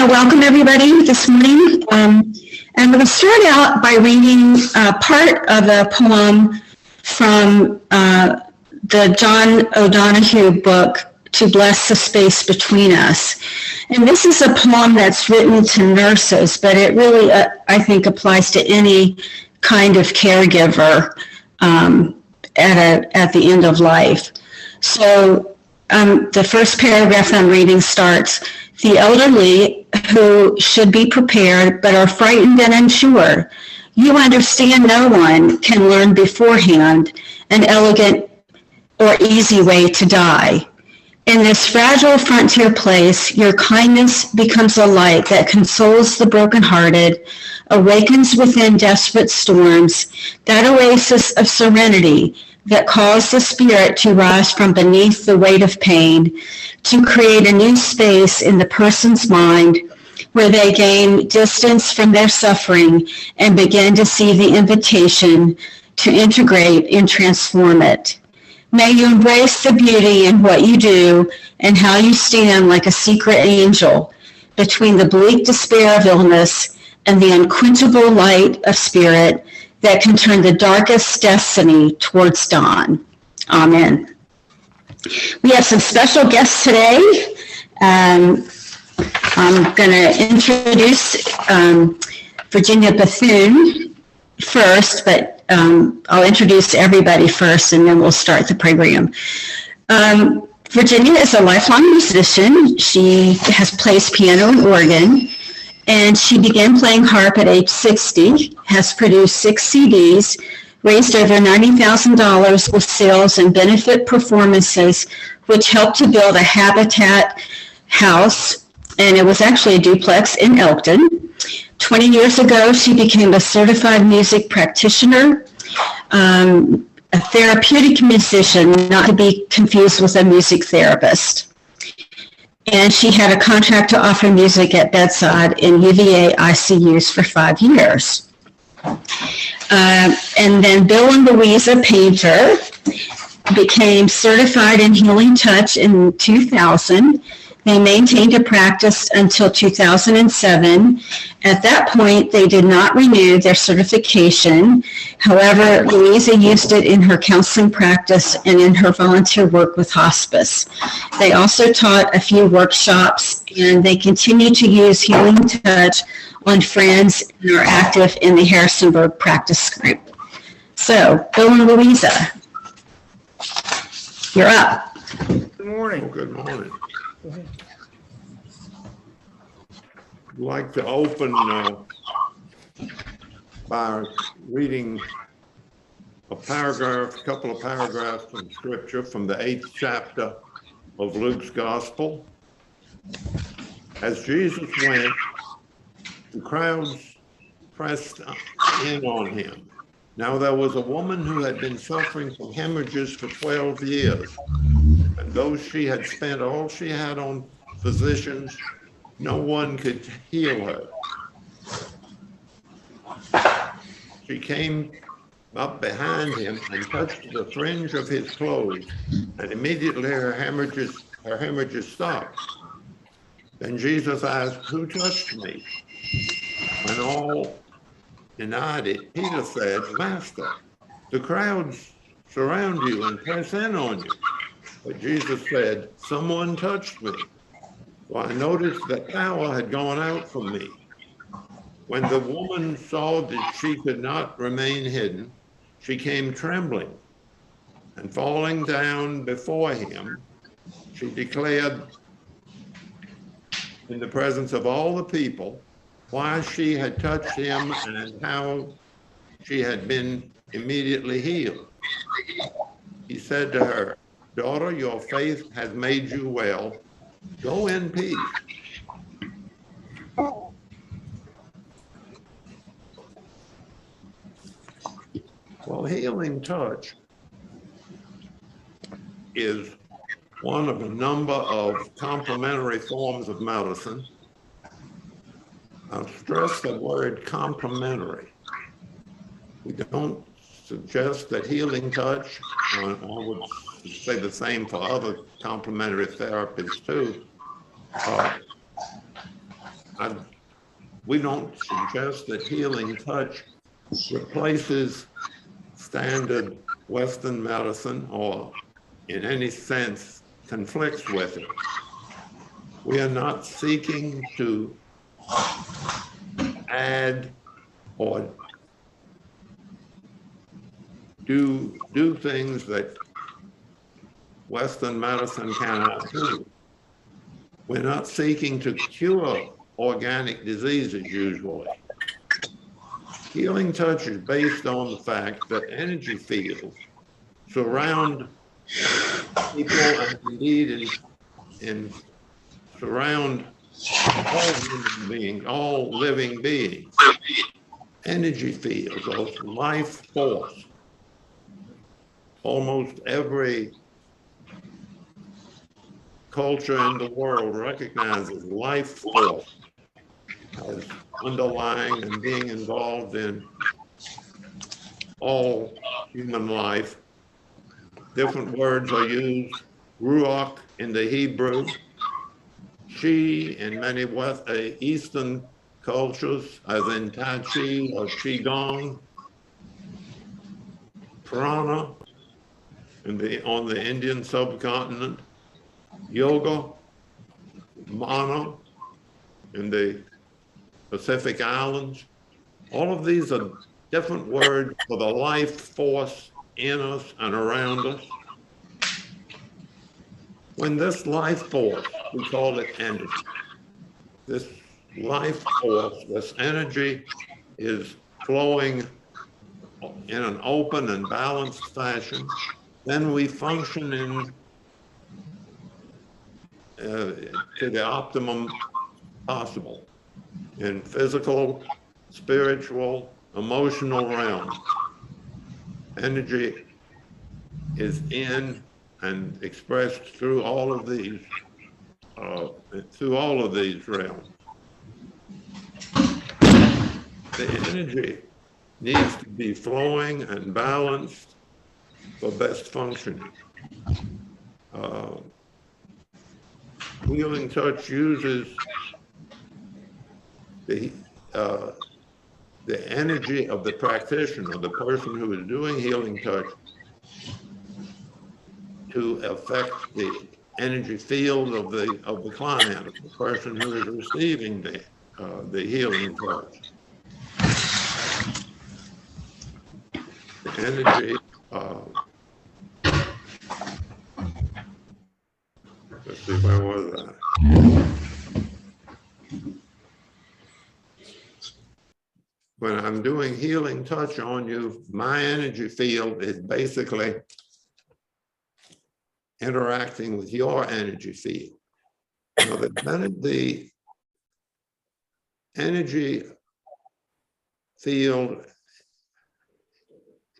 Welcome everybody this morning. I'm going to start out by reading part of a poem from the John O'Donohue book, To Bless the Space Between Us. And this is a poem that's written to nurses, but it really, I think, applies to any kind of caregiver at the end of life. So the first paragraph I'm reading starts, "The elderly who should be prepared but are frightened and unsure. You understand no one can learn beforehand an elegant or easy way to die. In this fragile frontier place, your kindness becomes a light that consoles the brokenhearted, awakens within desperate storms, that oasis of serenity that calls the spirit to rise from beneath the weight of pain, to create a new space in the person's mind where they gain distance from their suffering and begin to see the invitation to integrate and transform it. May you embrace the beauty in what you do and how you stand like a secret angel between the bleak despair of illness and the unquenchable light of spirit that can turn the darkest destiny towards dawn." Amen. We have some special guests today. I'm going to introduce Virginia Bethune first, but I'll introduce everybody first and then we'll start the program. Virginia is a lifelong musician. She has plays piano and organ, and she began playing harp at age 60, has produced 6 CDs, raised over $90,000 with sales and benefit performances, which helped to build a Habitat house, and it was actually a duplex in Elkton. 20 years ago, she became a certified music practitioner, a therapeutic musician, not to be confused with a music therapist. And she had a contract to offer music at bedside in UVA ICUs for 5 years. And then Bill and Louisa Painter became certified in healing touch in 2000. They maintained a practice until 2007. At that point, they did not renew their certification. However, Louisa used it in her counseling practice and in her volunteer work with hospice. They also taught a few workshops, and they continue to use healing touch on friends and are active in the Harrisonburg practice group. So, Bill and Louisa, you're up. Good morning. Oh, good morning. I'd like to open by reading a couple of paragraphs from scripture from the 8th chapter of Luke's Gospel. As Jesus went, the crowds pressed in on him. Now there was a woman who had been suffering from hemorrhages for 12 years. And though she had spent all she had on physicians, no one could heal her. She came up behind him and touched the fringe of his clothes, and immediately her hemorrhages stopped. Then Jesus asked, "Who touched me?" When all denied it, Peter said, "Master, the crowds surround you and press in on you." But Jesus said, "Someone touched me. Well, I noticed that power had gone out from me." When the woman saw that she could not remain hidden, she came trembling, and falling down before him, she declared in the presence of all the people why she had touched him and how she had been immediately healed. He said to her, "Daughter, your faith has made you well. Go in peace." Well, healing touch is one of a number of complementary forms of medicine. I'll stress the word complementary. We don't suggest that healing touch, I would say the same for other complementary therapies too, we don't suggest that healing touch replaces standard Western medicine or in any sense conflicts with it. We are not seeking to add or do things that Western medicine cannot do. We're not seeking to cure organic diseases usually. Healing touch is based on the fact that energy fields surround people and indeed surround all human beings, all living beings. Energy fields of life force. Almost every culture in the world recognizes life force as underlying and being involved in all human life. Different words are used. Ruach in the Hebrew, Chi in many Eastern cultures, as in Tai Chi or Qigong, Prana on the Indian subcontinent, Yoga, Mana in the Pacific Islands. All of these are different words for the life force in us and around us. When this life force, we call it energy, this life force, this energy is flowing in an open and balanced fashion, then we function to the optimum possible in physical, spiritual, emotional realm. Energy is in and expressed through all of these realms. The energy needs to be flowing and balanced for best functioning. Healing touch uses the energy of the practitioner, the person who is doing healing touch, to affect the energy field of the client, the person who is receiving the healing touch. The energy. Let's see, where was that? When I'm doing healing touch on you, my energy field is basically interacting with your energy field. Now, the energy field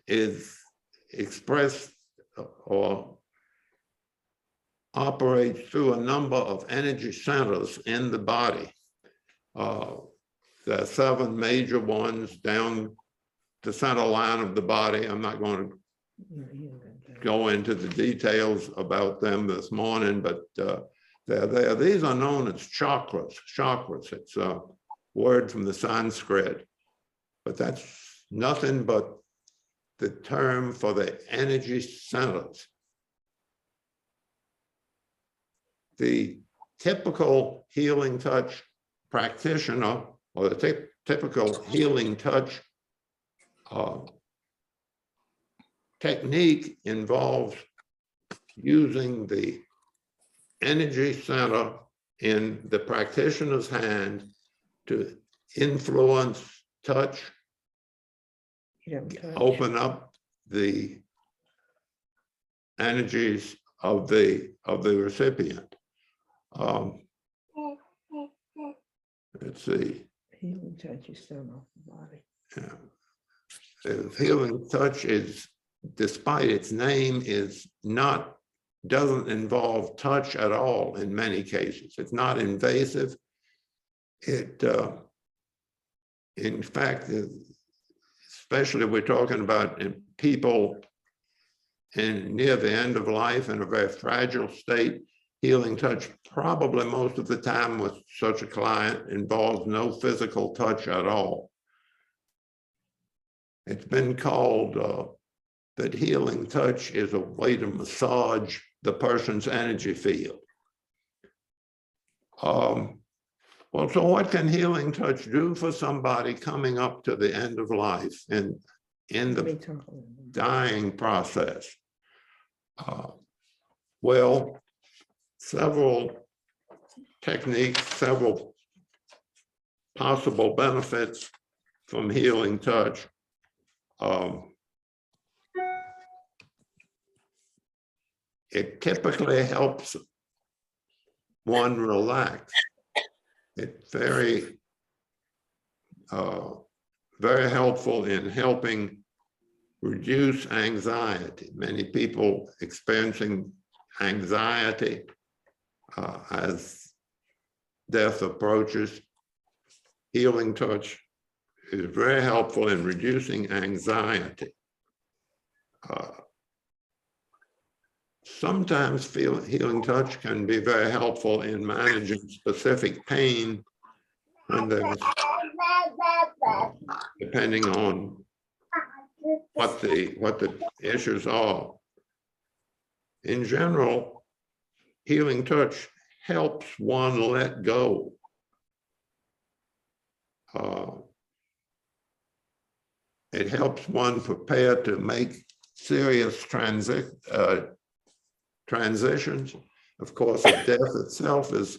is expressed or operates through a number of energy centers in the body. There are 7 major ones down the center line of the body. I'm not going to go into the details about them this morning, but they're there. These are known as chakras. Chakras, it's a word from the Sanskrit, but that's nothing but the term for the energy centers. The typical healing touch practitioner, or the typical healing touch technique, involves using the energy center in the practitioner's hand to influence, touch, open up the energies of the recipient. Let's see. Healing touch is done off the body. Yeah. The healing touch is, despite its name, doesn't involve touch at all in many cases. It's not invasive. It, in fact, especially we're talking about people near the end of life in a very fragile state, healing touch probably most of the time with such a client involves no physical touch at all. It's been called that healing touch is a way to massage the person's energy field. Well, so what can healing touch do for somebody coming up to the end of life and in the dying process? Well, several techniques, several possible benefits from healing touch. It typically helps one relax. It's very helpful in helping reduce anxiety. Many people experiencing anxiety as death approaches. Healing touch is very helpful in reducing anxiety. Sometimes healing touch can be very helpful in managing specific pain when there's, depending on what the issues are. In general, healing touch helps one let go. It helps one prepare to make serious transitions. Of course, death itself is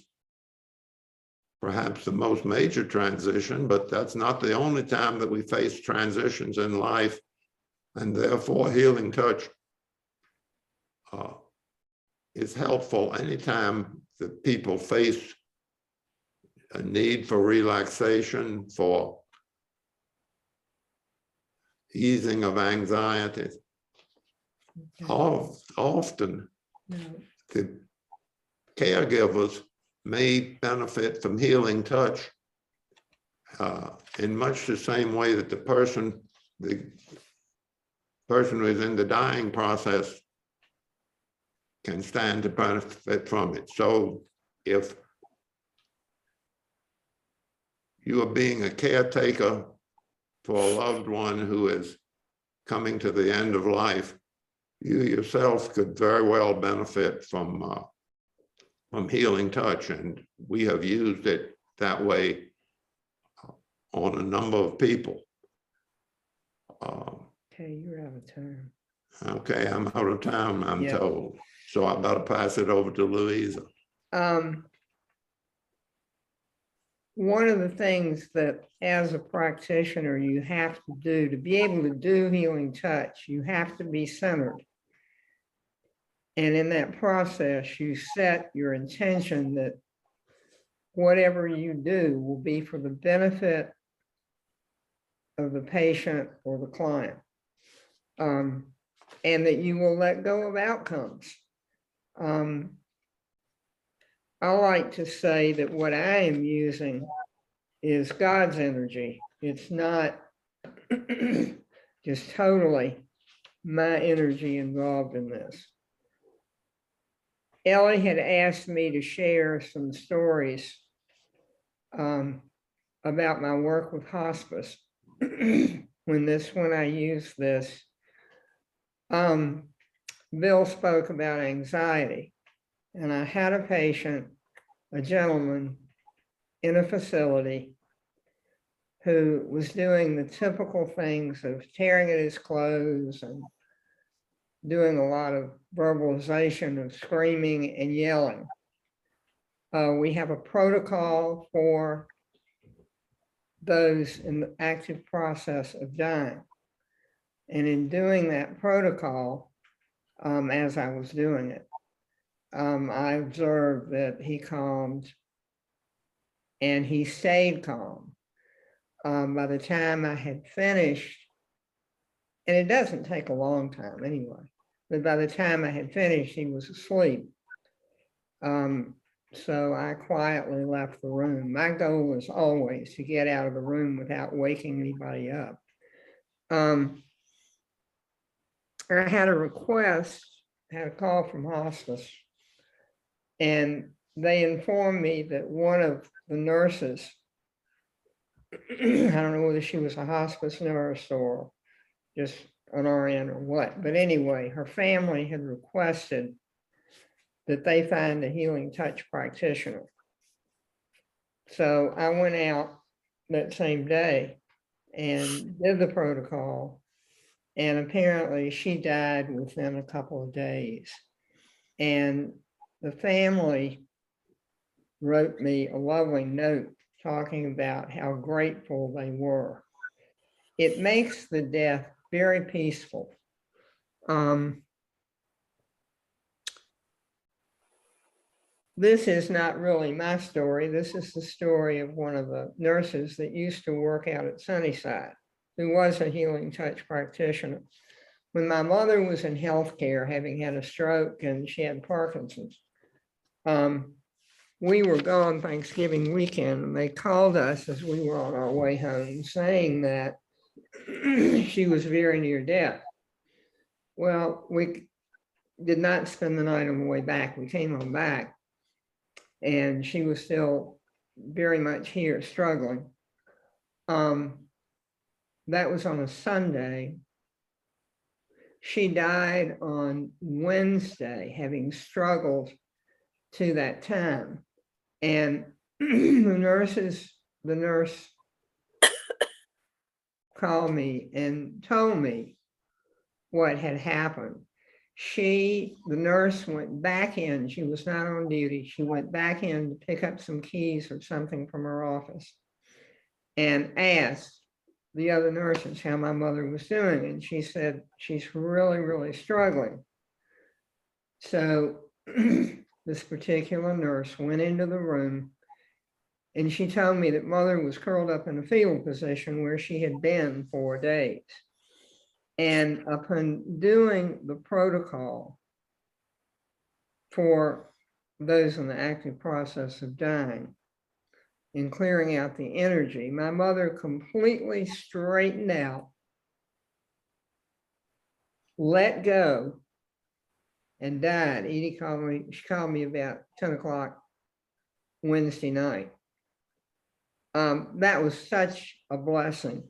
perhaps the most major transition, but that's not the only time that we face transitions in life, and therefore healing touch is helpful anytime that people face a need for relaxation, for easing of anxiety. Often the caregivers may benefit from healing touch in much the same way that the person who is in the dying process can stand to benefit from it. So if you are being a caretaker for a loved one who is coming to the end of life, you yourself could very well benefit from healing touch, and we have used it that way on a number of people. Okay, you're out of time. Okay, I'm out of time, I'm Yeah. told. So I'm about to pass it over to Louisa. One of the things that as a practitioner you have to do to be able to do healing touch, you have to be centered. And in that process, you set your intention that whatever you do will be for the benefit of the patient or the client. And that you will let go of outcomes. I like to say that what I am using is God's energy. It's not just totally my energy involved in this. Elly had asked me to share some stories about my work with hospice. When I used this, Bill spoke about anxiety, and I had a patient, a gentleman in a facility who was doing the typical things of tearing at his clothes and doing a lot of verbalization of screaming and yelling. We have a protocol for those in the active process of dying. And in doing that protocol, as I was doing it, I observed that he calmed and he stayed calm. By the time I had finished, and it doesn't take a long time anyway, but by the time I had finished, he was asleep. So I quietly left the room. My goal was always to get out of the room without waking anybody up. I had a request, had a call from hospice And they informed me that one of the nurses, I don't know whether she was a hospice nurse or just an RN or what, but anyway, her family had requested that they find a healing touch practitioner. So I went out that same day and did the protocol, and apparently she died within a couple of days. And the family wrote me a lovely note talking about how grateful they were. It makes the death very peaceful. This is not really my story. This is the story of one of the nurses that used to work out at Sunnyside, who was a healing touch practitioner. When my mother was in healthcare, having had a stroke and she had Parkinson's, we were gone Thanksgiving weekend, and they called us as we were on our way home saying that she was very near death. Well, we did not spend the night on the way back. We came on back, and she was still very much here struggling. That was on a Sunday. She died on Wednesday, having struggled to that time. And the nurse called me and told me what had happened. The nurse went back in, she was not on duty. She went back in to pick up some keys or something from her office and asked the other nurses how my mother was doing. And she said, she's really, really struggling. So this particular nurse went into the room, and she told me that mother was curled up in a fetal position where she had been 4 days. And upon doing the protocol for those in the active process of dying and clearing out the energy, my mother completely straightened out, let go, and died. Edie she called me about 10 o'clock Wednesday night. That was such a blessing.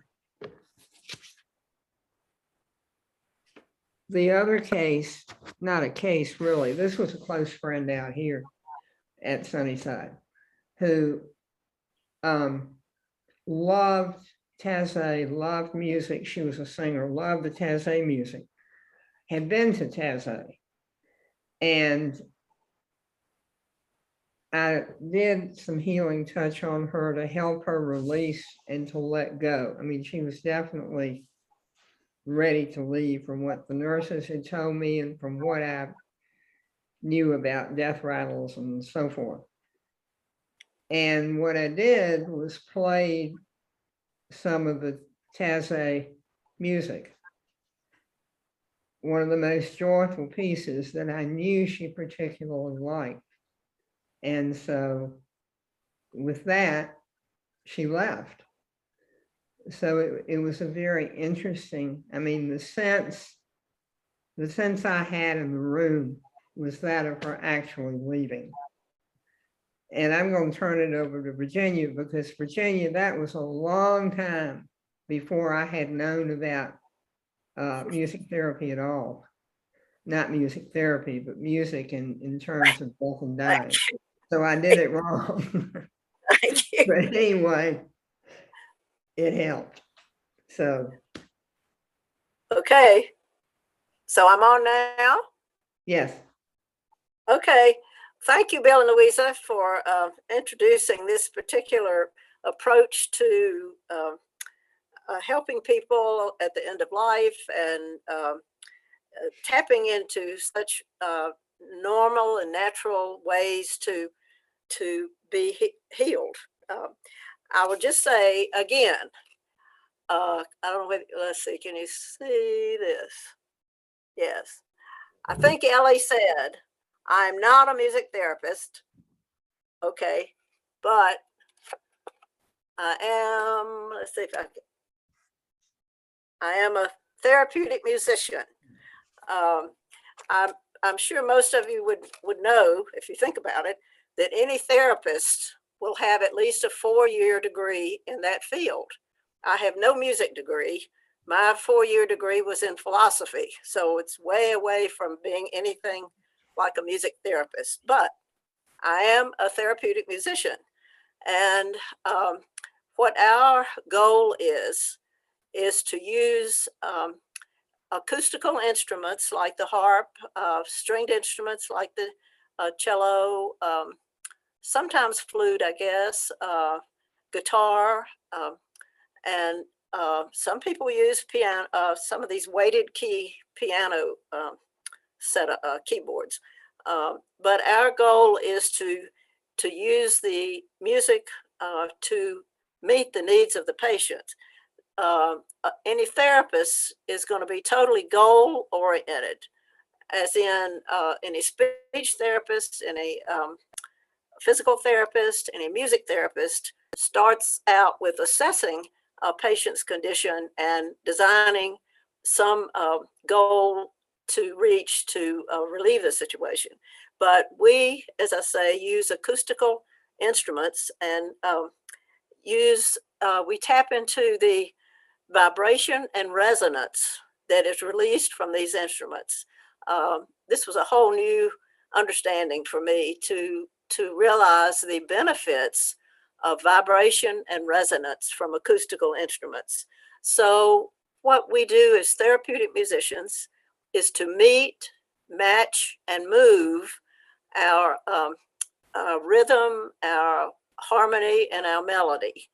The other case, not a case really, this was a close friend out here at Sunnyside who loved Taizé, loved music. She was a singer, loved the Taizé music, had been to Taizé. And I did some healing touch on her to help her release and to let go. I mean, she was definitely ready to leave from what the nurses had told me and from what I knew about death rattles and so forth. And what I did was played some of the Taizé music. One of the most joyful pieces that I knew she particularly liked. And so with that, she left. So it was a very interesting, I mean, the sense I had in the room was that of her actually leaving. And I'm going to turn it over to Virginia, because Virginia, that was a long time before I had known about music therapy at all. Not music therapy, but music in terms of death and dying. So I did it wrong. But anyway, it helped. So. Okay. So I'm on now? Yes. Okay. Thank you, Bill and Louisa, for introducing this particular approach to helping people at the end of life and tapping into such normal and natural ways to be healed. I will just say again, I don't know, let's see, can you see this? Yes. I think Elly said, I'm not a music therapist, okay, but I am, let's see if I am a therapeutic musician. I'm I'm sure most of you would know, if you think about it, that any therapist will have at least a 4-year degree in that field. I have no music degree. My 4-year degree was in philosophy, so it's way away from being anything like a music therapist. But I am a therapeutic musician, and what our goal is to use acoustical instruments like the harp, stringed instruments like the cello, sometimes flute, I guess, guitar, and some people use piano, some of these weighted key piano set of keyboards. But our goal is to use the music to meet the needs of the patient. Any therapist is going to be totally goal oriented, as in any speech therapist, any physical therapist, any music therapist starts out with assessing a patient's condition and designing some goal to reach to relieve the situation. But we, as I say, use acoustical instruments and we tap into the vibration and resonance that is released from these instruments. This was a whole new understanding for me to realize the benefits of vibration and resonance from acoustical instruments. So what we do as therapeutic musicians is to meet, match, and move our rhythm, our harmony, and our melody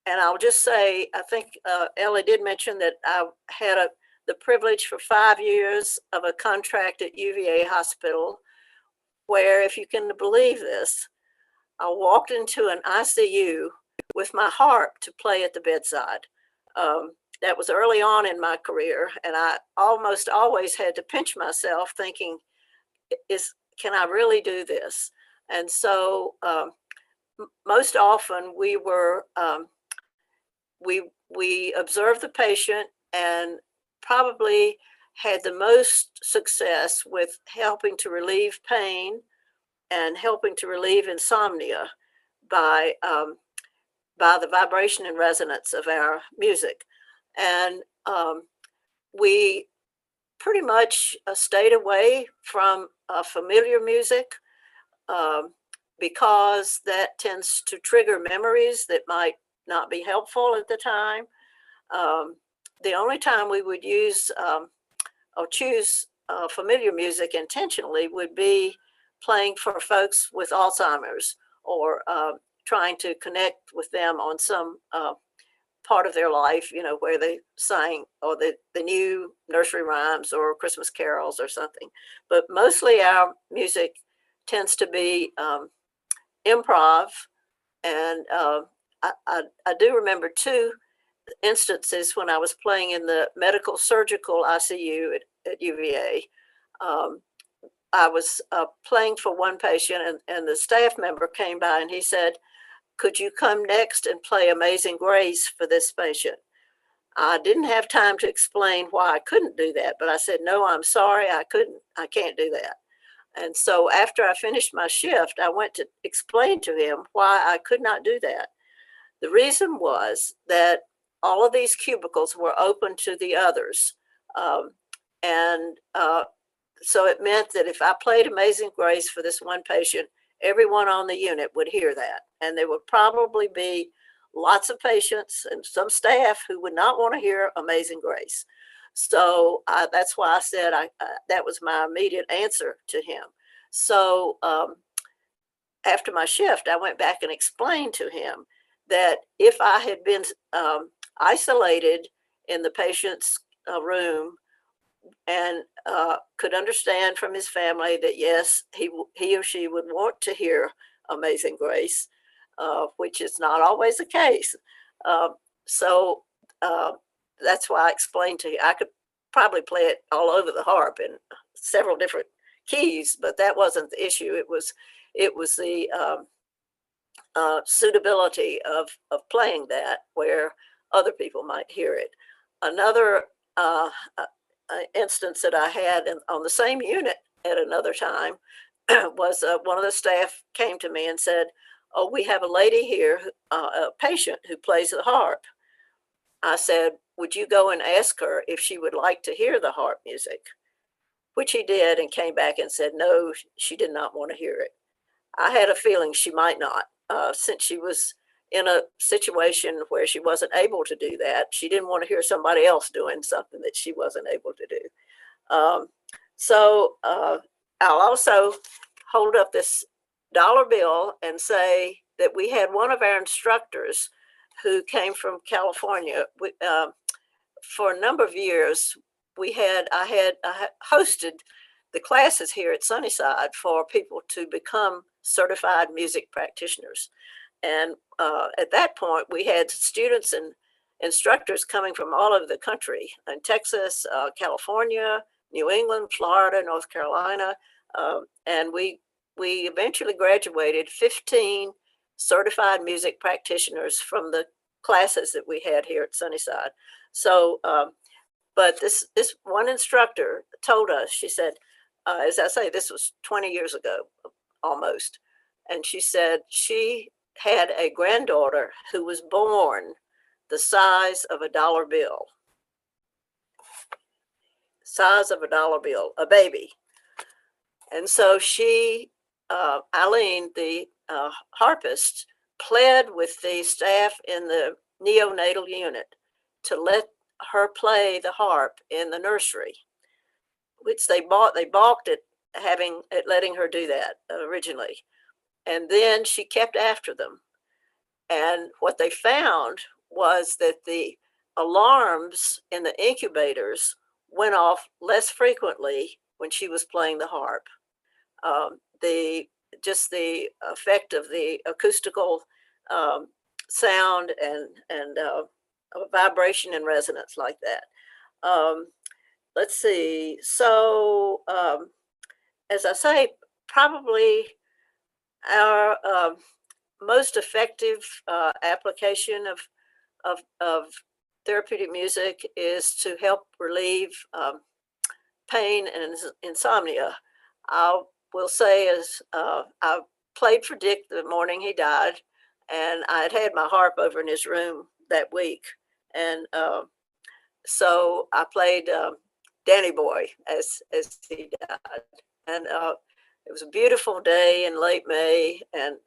and I'll just say, I think Elly did mention that I had the privilege for 5 years of a contract at UVA Hospital, where, if you can believe this, I walked into an ICU with my harp to play at the bedside. That was early on in my career, and I almost always had to pinch myself thinking, can I really do this? And so most often we were, we observed the patient and probably had the most success with helping to relieve pain and helping to relieve insomnia by the vibration and resonance of our music. And we pretty much stayed away from familiar music because that tends to trigger memories that might not be helpful at the time. The only time we would use or choose familiar music intentionally would be playing for folks with Alzheimer's, or trying to connect with them on some part of their life, where they sang or the new nursery rhymes or Christmas carols or something. But mostly our music tends to be improv. And I do remember 2 instances when I was playing in the medical surgical ICU at UVA. I was playing for one patient, and the staff member came by and he said, "Could you come next and play Amazing Grace for this patient?" I didn't have time to explain why I couldn't do that, but I said, "No, I'm sorry, I can't do that." And so after I finished my shift, I went to explain to him why I could not do that. The reason was that all of these cubicles were open to the others. So it meant that if I played Amazing Grace for this one patient, everyone on the unit would hear that. And there would probably be lots of patients and some staff who would not want to hear Amazing Grace. So that's why I said that was my immediate answer to him. So after my shift, I went back and explained to him that if I had been isolated in the patient's room and could understand from his family that yes, he or she would want to hear Amazing Grace, which is not always the case. So that's why I explained to you, I could probably play it all over the harp in several different keys, but that wasn't the issue. It was the suitability of playing that where other people might hear it. Another instance that I had on the same unit at another time was one of the staff came to me and said, "Oh, we have a lady here, a patient who plays the harp." I said, "Would you go and ask her if she would like to hear the harp music?" Which he did, and came back and said, no, she did not want to hear it. I had a feeling she might not, since she was in a situation where she wasn't able to do that. She didn't want to hear somebody else doing something that she wasn't able to do. I'll also hold up this dollar bill and say that we had one of our instructors who came from California. For a number of years, I had hosted the classes here at Sunnyside for people to become certified music practitioners. And at that point, we had students and instructors coming from all over the country, in Texas, California, New England, Florida, North Carolina. And we eventually graduated 15 certified music practitioners from the classes that we had here at Sunnyside. So, but this one instructor told us, she said, as I say, this was 20 years ago, almost. And she said she had a granddaughter who was born the size of a dollar bill. Size of a dollar bill, a baby. And so she, Eileen, the harpist, pled with the staff in the neonatal unit to let her play the harp in the nursery, which they balked at letting her do that originally. And then she kept after them. And what they found was that the alarms in the incubators went off less frequently when she was playing the harp. Just the effect of the acoustical sound and vibration and resonance like that. Let's see. So, as I say, probably our most effective application of therapeutic music is to help relieve pain and insomnia. I will say, as I played for Dick the morning he died, and I had my harp over in his room that week, and so I played Danny Boy as he died, and it was a beautiful day in late May, and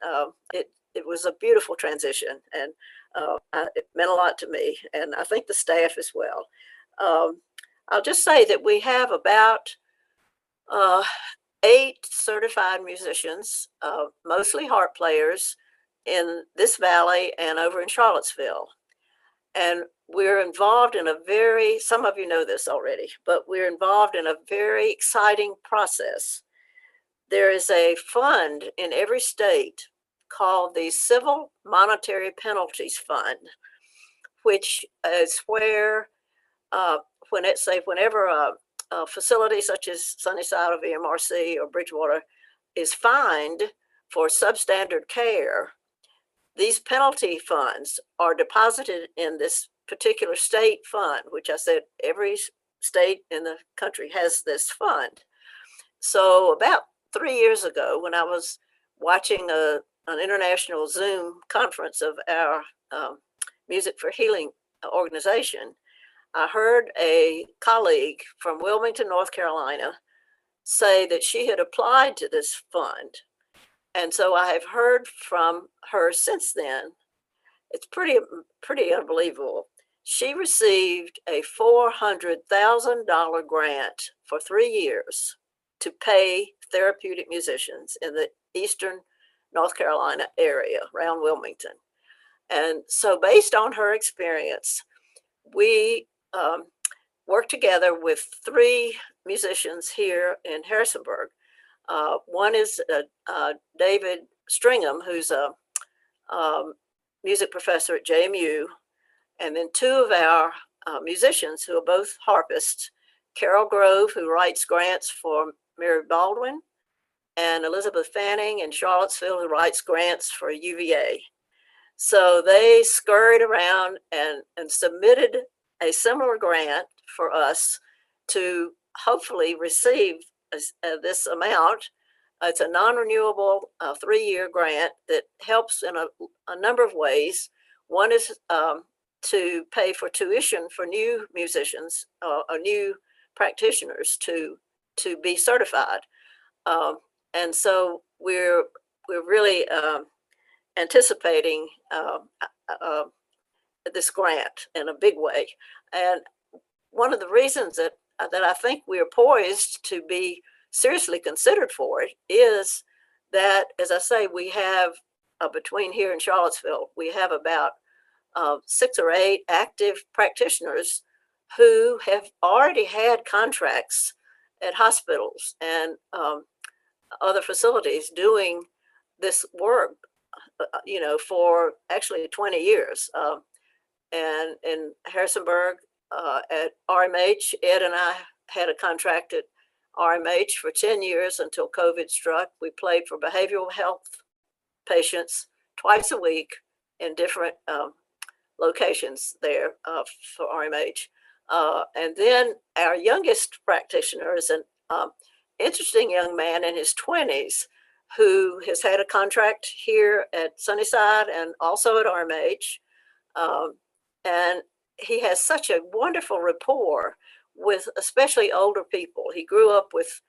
it was a beautiful transition, and it meant a lot to me, and I think the staff as well. I'll just say that we have about 8 certified musicians, mostly harp players, in this valley and over in Charlottesville. And we're involved in some of you know this already, but we're involved in a very exciting process. There is a fund in every state called the Civil Monetary Penalties Fund, which is where, whenever a facility such as Sunnyside or VMRC or Bridgewater is fined for substandard care, these penalty funds are deposited in this particular state fund, which I said every state in the country has this fund. So about 3 years ago, when I was watching an international Zoom conference of our Music for Healing organization, I heard a colleague from Wilmington, North Carolina, say that she had applied to this fund. And so I have heard from her since then. It's pretty unbelievable. She received a $400,000 grant for 3 years to pay therapeutic musicians in the eastern North Carolina area around Wilmington. And so based on her experience, we worked together with 3 musicians here in Harrisonburg. One is David Stringham, who's a music professor at JMU, and then 2 of our musicians who are both harpists, Carol Grove, who writes grants for Mary Baldwin, and Elizabeth Fanning in Charlottesville, who writes grants for UVA. So they scurried around and submitted a similar grant for us to hopefully receive this amount. It's a non-renewable 3-year grant that helps in a number of ways. One is to pay for tuition for new musicians or new practitioners to be certified. And so we're really anticipating this grant in a big way. And one of the reasons that I think we are poised to be seriously considered for it is that, as I say, we have between here and Charlottesville, we have about 6 or 8 active practitioners who have already had contracts at hospitals and other facilities doing this work, for actually 20 years. And in Harrisonburg at RMH, Ed and I had a contract at RMH for 10 years until COVID struck. We played for behavioral health patients twice a week in different locations there for RMH. And then our youngest practitioner is an interesting young man in his 20s who has had a contract here at Sunnyside and also at RMH. And he has such a wonderful rapport with especially older people. He grew up with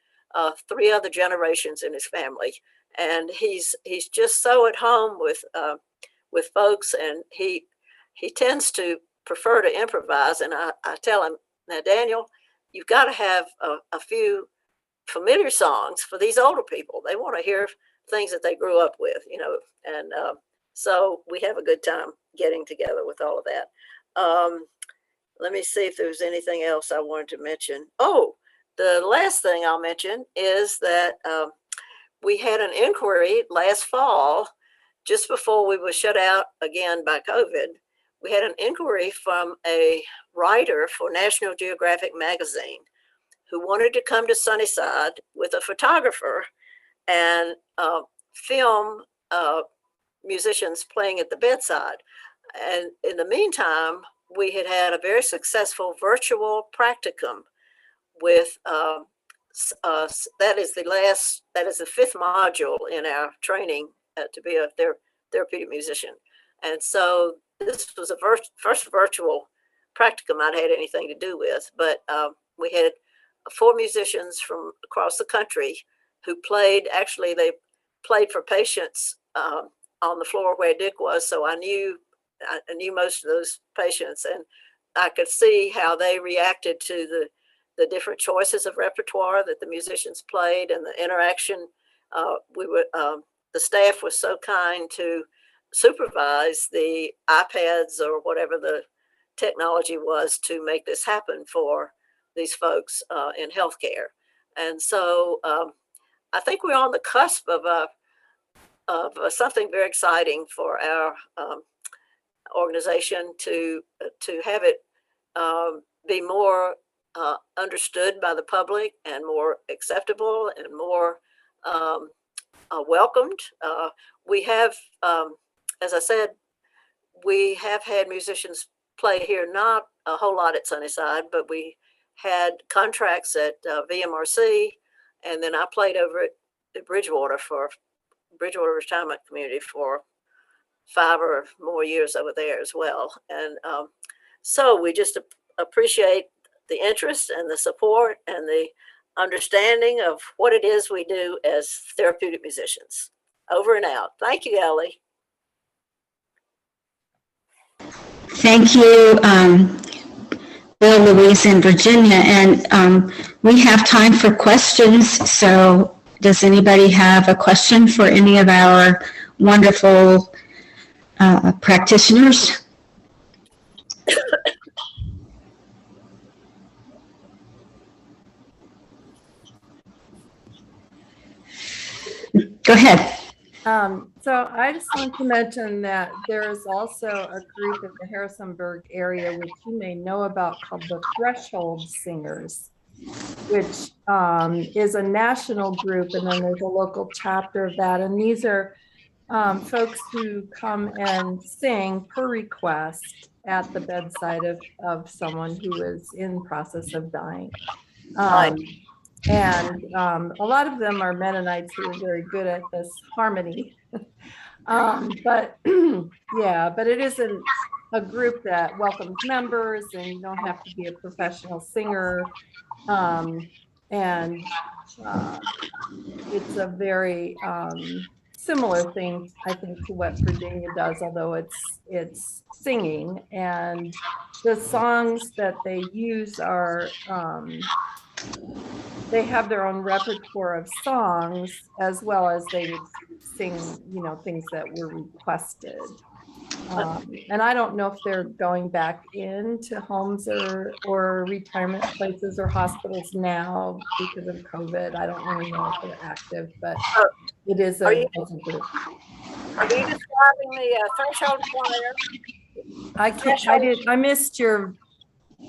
3 other generations in his family, and he's just so at home with folks, and he tends to prefer to improvise. And I tell him, now, Daniel, you've got to have a few familiar songs for these older people. They want to hear things that they grew up with, and so we have a good time getting together with all of that. Let me see if there's anything else I wanted to mention. Oh, the last thing I'll mention is that we had an inquiry last fall, just before we were shut out again by COVID. We had an inquiry from a writer for National Geographic magazine who wanted to come to Sunnyside with a photographer and film musicians playing at the bedside. And in the meantime, we had a very successful virtual practicum with that is the 5th module in our training to be a therapeutic musician. And so this was the first virtual practicum I'd had anything to do with, but we had 4 musicians from across the country who played. Actually, they played for patients on the floor where Dick was, so I knew most of those patients, and I could see how they reacted to the different choices of repertoire that the musicians played and the interaction. The staff was so kind to supervise the iPads or whatever the technology was to make this happen for these folks in healthcare. And so I think we're on the cusp of something very exciting for our organization to have it be more understood by the public and more acceptable and more welcomed. We have, as I said, we have had musicians play here, not a whole lot at Sunnyside, but we had contracts at VMRC, and then I played over at Bridgewater Retirement Community for 5 or more years over there as well. And so we just appreciate the interest and the support and the understanding of what it is we do as therapeutic musicians. Over and out. Thank you, Elly. Thank you, Bill, Louise, and Virginia. And we have time for questions. So does anybody have a question for any of our wonderful practitioners? Go ahead. So I just want to mention that there is also a group in the Harrisonburg area, which you may know about, called the Threshold Singers, which is a national group, and then there's a local chapter of that. And these are folks who come and sing per request at the bedside of someone who is in process of dying. Right. A lot of them are Mennonites who are very good at this harmony. But yeah, but it isn't a group that welcomes members, and you don't have to be a professional singer. And it's a very similar thing, I think, to what Virginia does, although it's singing. And the songs that they use are they have their own repertoire of songs, as well as they would sing, you know, things that were requested. And I don't know if they're going back into homes or retirement places or hospitals now because of COVID. I don't really know if they're active, but it is Are a you- local group. Are you describing the threshold choir? I missed your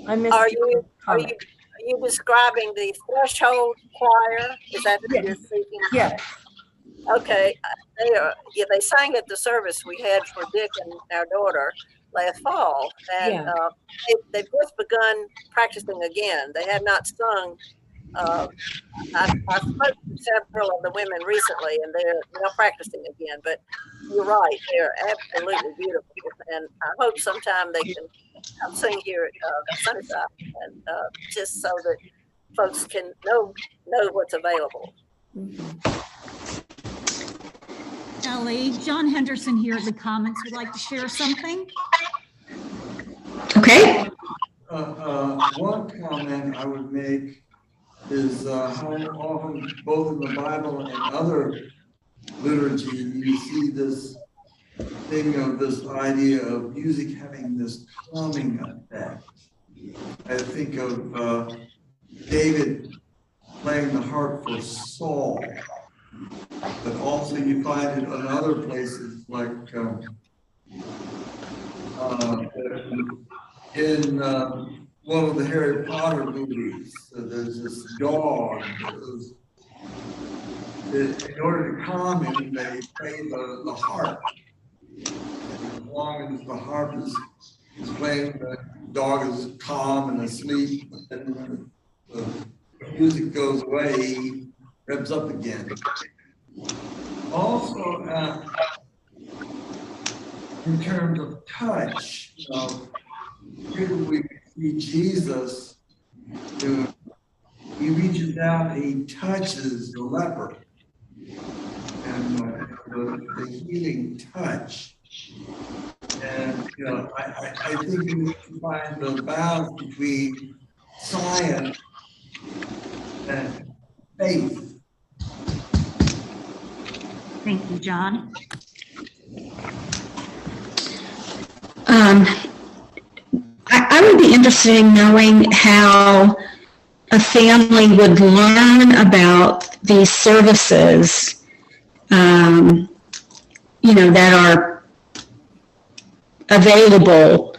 Are you comment. are you describing the threshold choir? Is that what Yes. you're speaking? Yeah, Okay, they sang at the service we had for Dick and our daughter last fall, and Yeah. they've just begun practicing again. They had not sung. I spoke to several of the women recently, and they're now practicing again. But you're right; they're absolutely beautiful, and I hope sometime they can come sing here at Sunnyside, and just so that folks can know what's available. Elly, John Henderson here at the Commons would like to share something. Okay. One comment I would make is how often, both in the Bible and other liturgy, you see this thing of this idea of music having this calming effect. I think of David playing the harp for Saul, but also you find it in other places like in one of the Harry Potter movies. There's this dog in order to calm him, they play the harp. And as long as the harp is playing, the dog is calm and asleep, and when the music goes away, he revs up again. Also, in terms of touch, here we see Jesus, he reaches out and he touches the leper, and the healing touch. And I think we need to find the balance between science and faith. Thank you, John. I would be interested in knowing how a family would learn about these services, that are available,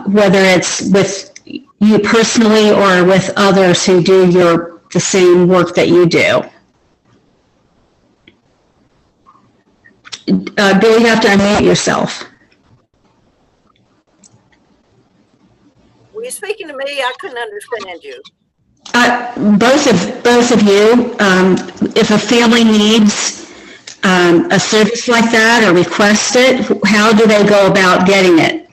whether it's with you personally or with others who do the same work that you do. Bill, you have to unmute yourself. Were you speaking to me? I couldn't understand you. Both of you, if a family needs a service like that or request it, how do they go about getting it?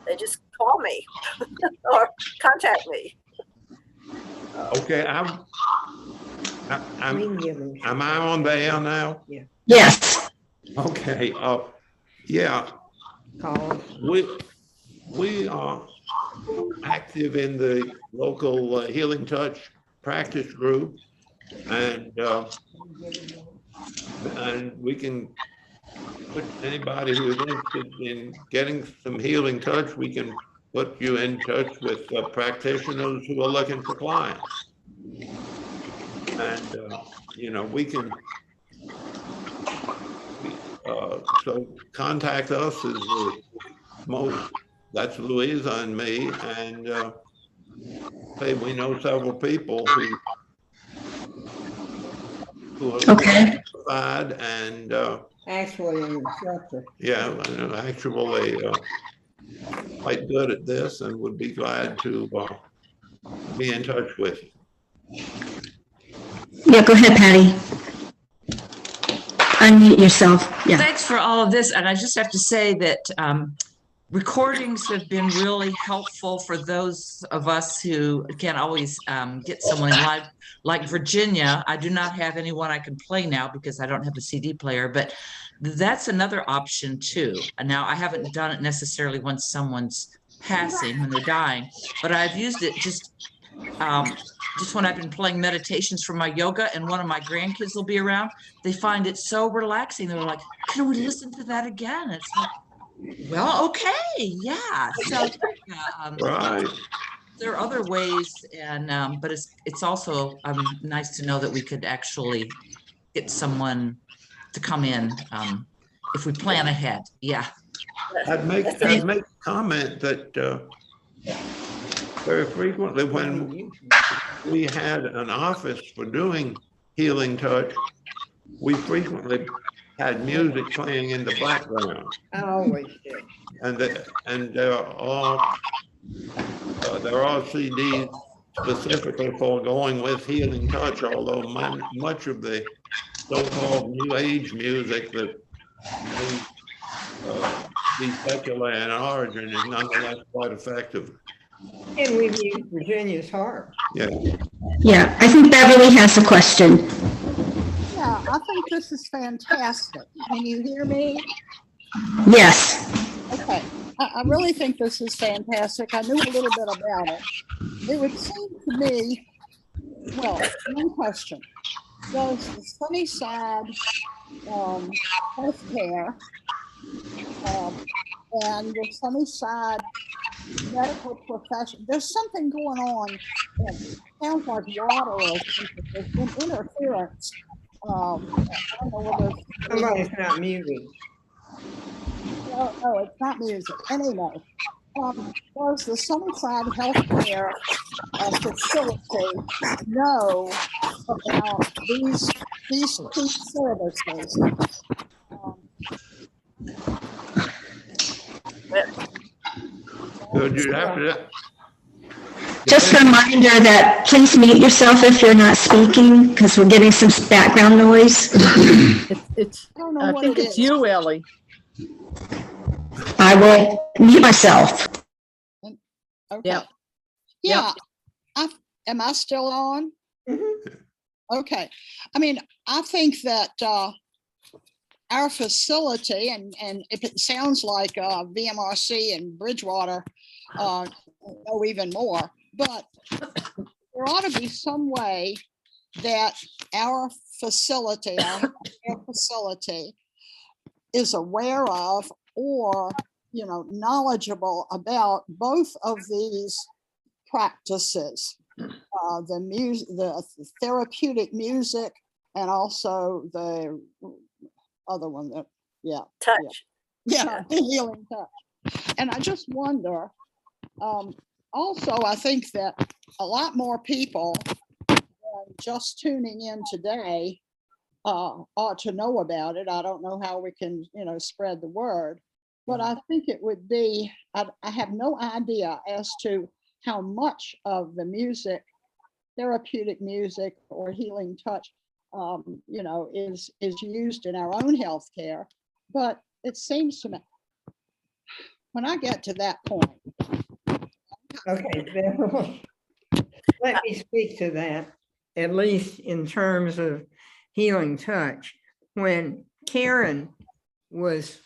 They just call me or contact me. Okay, am I on the air now? Yes. Okay, yeah, we are active in the local Healing Touch practice group, and we can put anybody who is interested in getting some healing touch, we can put you in touch with practitioners who are looking for clients. And, we can, so contact us that's Louisa and me, and hey, we know several people who are qualified and Actually, an instructor. yeah, actually quite good at this and would be glad to be in touch with you. Yeah, go ahead, Patty. Unmute yourself. Yeah. Thanks for all of this. And I just have to say that recordings have been really helpful for those of us who can't always get someone live. Like Virginia, I do not have anyone I can play now because I don't have a CD player, but that's another option too. And now I haven't done it necessarily when someone's passing, when they're dying, but I've used it just when I've been playing meditations for my yoga and one of my grandkids will be around. They find it so relaxing. They're like, can we listen to that again? It's like, well, okay, yeah. So Right. there are other ways, and but it's also nice to know that we could actually get someone to come in if we plan ahead. Yeah. I'd make a comment that very frequently when we had an office for doing healing touch, we frequently had music playing in the background. I always do. And they're all CDs specifically for going with healing touch, although much of the so-called new age music that may be secular in origin is nonetheless quite effective. And we've used Virginia's harp. Yeah. Yeah, I think Beverly has a question. Yeah, I think this is fantastic. Can you hear me? Yes. Okay, I really think this is fantastic. I knew a little bit about it. It would seem to me, well, one question. Does the Sunnyside healthcare and the Sunnyside medical profession, there's something going on. It sounds like water or something. There's been interference. I don't know whether Somebody's not muted. no, it's not music. Anyway, does the Sunnyside Healthcare facility know about these two services? So you'd have to. Just a reminder that please mute yourself if you're not speaking because we're getting some background noise. It's, I don't know I what think it it's is. you, Elly. I will mute myself. Okay. Yep. Yeah. Am I still on? Mhm. Okay. I mean, I think that our facility, and if it sounds like VMRC and Bridgewater know even more, but there ought to be some way that our facility, our healthcare facility, is aware of or knowledgeable about both of these practices, the therapeutic music and also the other one that Touch. the healing touch. And I just wonder, also I think that a lot more people just tuning in today ought to know about it. I don't know how we can spread the word, but I think it would be, I have no idea as to how much of the music, therapeutic music or healing touch is used in our own healthcare. But it seems to me, when I get to that point. Okay, Beverly, let me speak to that, at least in terms of healing touch. When Karen was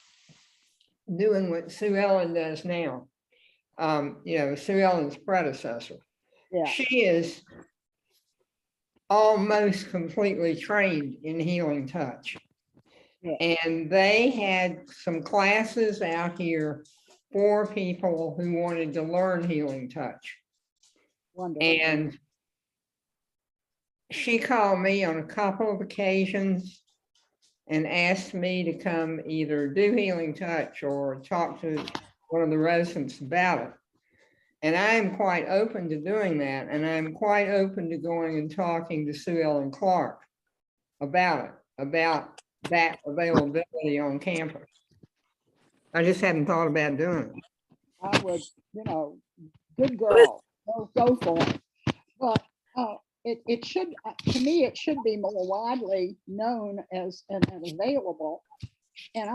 doing what Sue Ellen does now, Sue Ellen's predecessor, Yeah. she is almost completely trained in healing touch. Yeah. And they had some classes out here for people who wanted to learn healing touch. Wonderful. And she called me on a couple of occasions and asked me to come either do healing touch or talk to one of the residents about it. And I am quite open to doing that. And I'm quite open to going and talking to Sue Ellen Clark about that availability on campus. I just hadn't thought about doing it. I would, good girl, go for it. But it should, to me, it should be more widely known as and available. And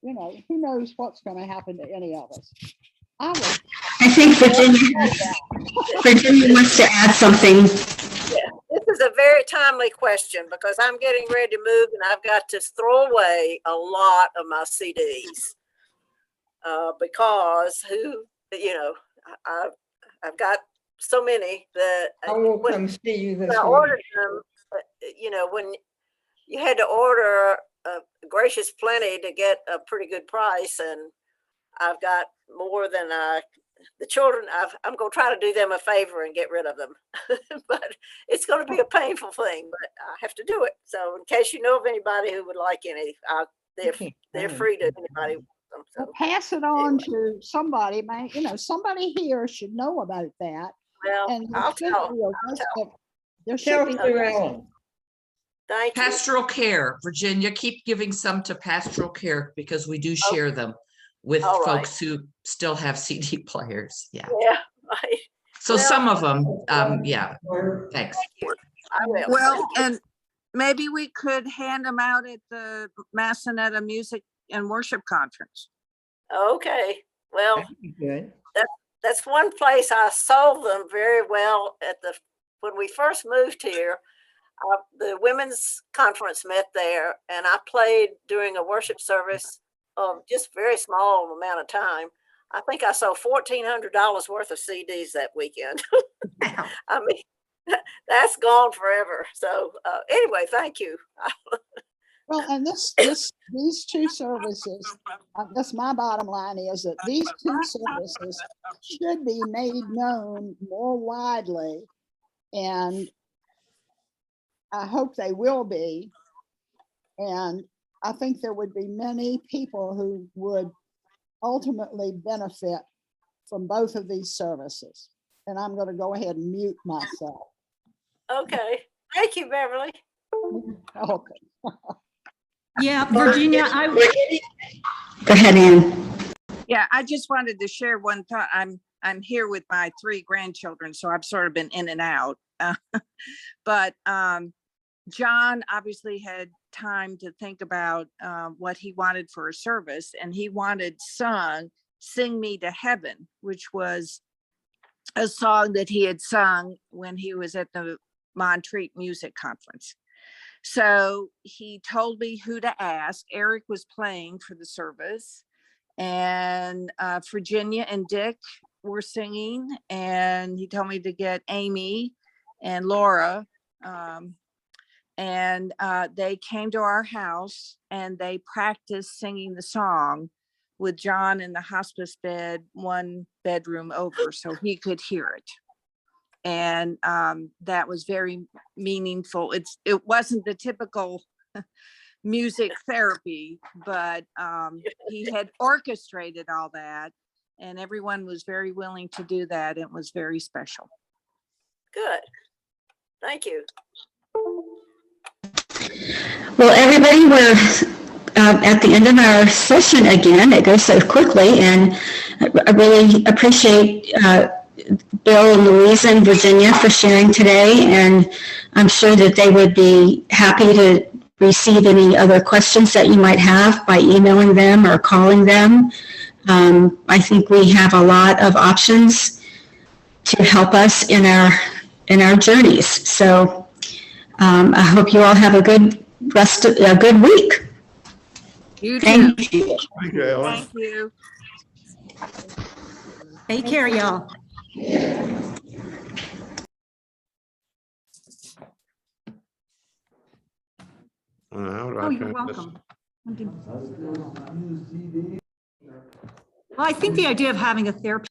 who knows what's going to happen to any of us. I think Virginia wants to add something. Yeah, this is a very timely question because I'm getting ready to move and I've got to throw away a lot of my CDs because I've got so many that I will come see you this I week. ordered them. When you had to order a gracious plenty to get a pretty good price, and I've got more than the children. I'm going to try to do them a favor and get rid of them, but it's going to be a painful thing. But I have to do it. So, in case you know of anybody who would like any, they're free to anybody. Who wants them. So, pass it on to somebody, man. Somebody here should know about that. well, And I'll tell. There should be Chelsea Allen. Thank you. Pastoral care, Virginia, keep giving some to pastoral care because we do share them with All right. folks who still have CD players. Yeah. Yeah, right. So Well, some of them, yeah, thanks. Thank you. I will. Well, Thank you. and maybe we could hand them out at the Massanetta Music and Worship Conference. Okay. Well, That'd be good. that's one place I sold them very well when we first moved here. The women's conference met there, and I played during a worship service of just very small amount of time. I think I sold $1,400 worth of CDs that weekend. I mean, that's gone forever. So anyway, thank you. Well, and these two services, that's my bottom line, is that these two services should be made known more widely, and I hope they will be. And I think there would be many people who would ultimately benefit from both of these services. And I'm going to go ahead and mute myself. Okay. Thank you, Beverly. Okay. Yeah, Virginia, Go ahead, Ann. Yeah, I just wanted to share one thought. I'm here with my 3 grandchildren, so I've sort of been in and out. But John obviously had time to think about what he wanted for a service, and he wanted sung "Sing Me to Heaven," which was a song that he had sung when he was at the Montreat Music Conference. So he told me who to ask. Eric was playing for the service, and Virginia and Dick were singing, and he told me to get Amy and Laura. And they came to our house and they practiced singing the song with John in the hospice bed, 1 bedroom over, so he could hear it. And that was very meaningful. It wasn't the typical music therapy, but he had orchestrated all that, and everyone was very willing to do that. It was very special. Good. Thank you. Well, everybody, we're at the end of our session again. It goes so quickly, and I really appreciate Bill and Louisa and Virginia for sharing today, and I'm sure that they would be happy to receive any other questions that you might have by emailing them or calling them. I think we have a lot of options to help us in our journeys. So I hope you all have a good week. You too. Thank you. Thank you, Ellen. Thank you. take care, y'all. How do I Oh, you're turn this? welcome. Well, I think the idea of having a therapy